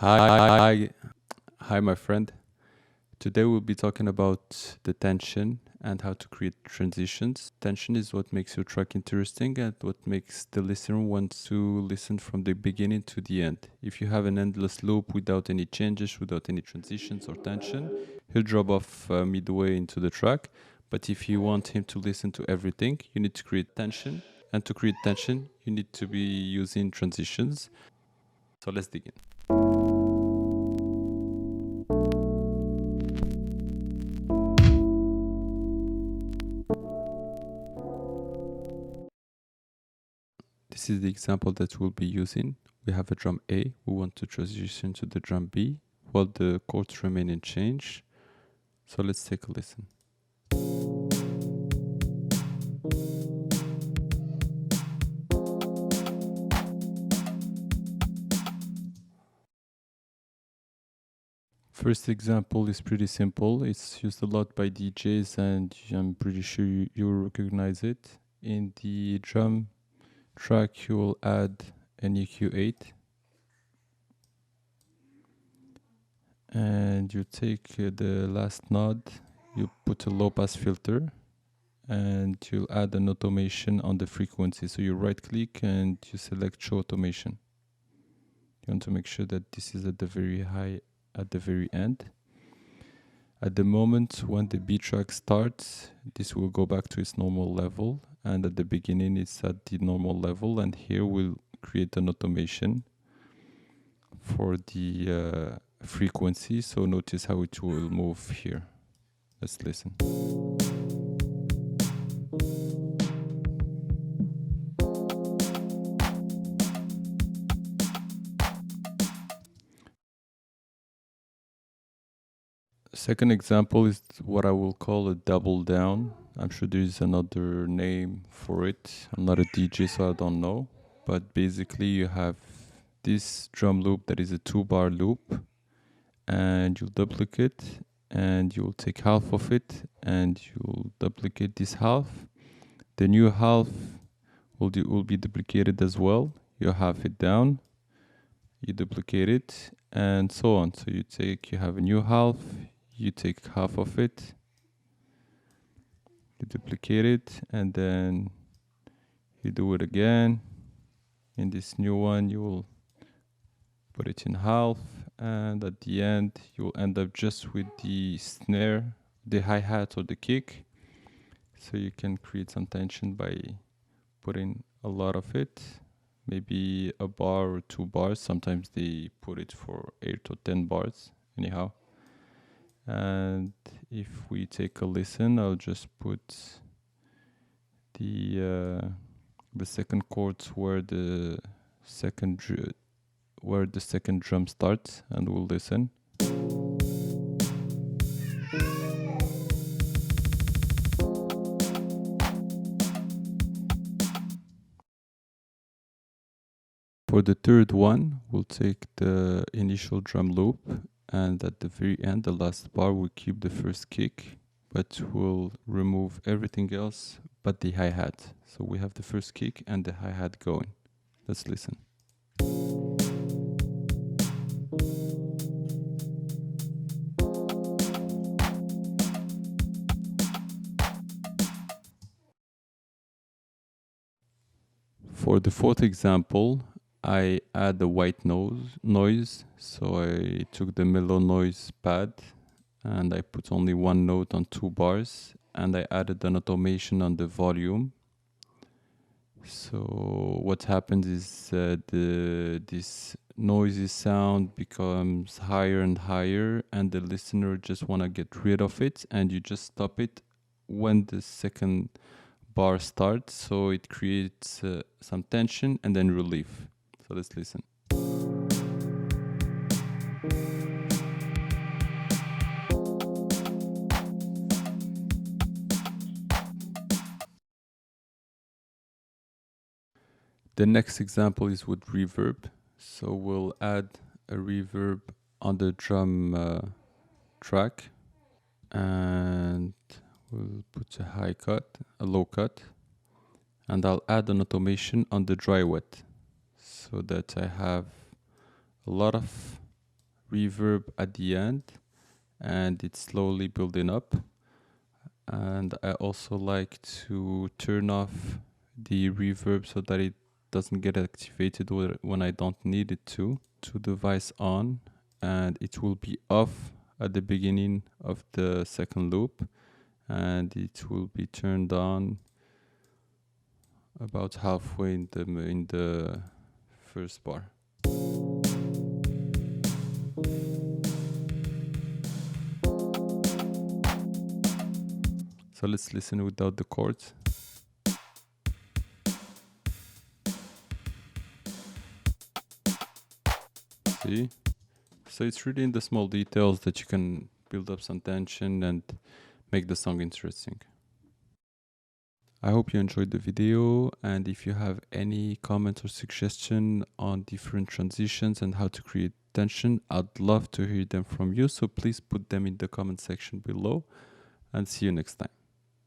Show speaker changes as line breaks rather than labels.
Hi, hi, my friend. Today we'll be talking about the tension and how to create transitions. Tension is what makes your track interesting and what makes the listener want to listen from the beginning to the end. If you have an endless loop without any changes, without any transitions or tension, he'll drop off midway into the track. But if you want him to listen to everything, you need to create tension. And to create tension, you need to be using transitions. So let's dig in. This is the example that we'll be using. We have a drum A. We want to transition to the drum B while the chords remain unchanged. So let's take a listen. First example is pretty simple. It's used a lot by DJs and I'm pretty sure you'll recognize it. In the drum track, you will add an EQ8 and you take the last node, you put a low pass filter and you'll add an automation on the frequency. So you right click and you select show automation. You want to make sure that this is at the very end. At the moment when the B track starts, this will go back to its normal level, and at the beginning it's at the normal level, and here we'll create an automation for the frequency. So notice how it will move here. Let's listen. Second example is what I will call a double down. I'm sure there is another name for it. I'm not a DJ, so I don't know. But basically you have this drum loop that is a 2-bar loop, and you'll duplicate and you'll take half of it and you'll duplicate this half. The new half will be duplicated as well. You half it down, you duplicate it, and so on. So you have a new half, you take half of it, you duplicate it, and then you do it again. In this new one, you will put it in half, and at the end, you'll end up just with the snare, the hi-hat or the kick. So you can create some tension by putting a lot of it, maybe a bar or 2 bars. Sometimes they put it for 8 or 10 bars, anyhow. And if we take a listen, I'll just put the second chords where the second drum starts, and we'll listen. For the third one, we'll take the initial drum loop, and at the very end, the last bar, we'll keep the first kick, but we'll remove everything else but the hi-hat. So we have the first kick and the hi-hat going. Let's listen. For the fourth example, I add a white noise. So I took the mellow noise pad and I put only one note on 2 bars, and I added an automation on the volume. So what happens is this noisy sound becomes higher and higher, and the listener just want to get rid of it, and you just stop it when the second bar starts, so it creates some tension and then relief. So let's listen. The next example is with reverb. So we'll add a reverb on the drum track, and we'll put a low cut, and I'll add an automation on the dry wet so that I have a lot of reverb at the end, and it's slowly building up. And I also like to turn off the reverb so that it doesn't get activated when I don't need it to device on, and it will be off at the beginning of the second loop, and it will be turned on about halfway in the first bar. So let's listen without the chords. See? So it's really in the small details that you can build up some tension and make the song interesting. I hope you enjoyed the video, and if you have any comments or suggestion on different transitions and how to create tension, I'd love to hear them from you. So please put them in the comment section below, and see you next time.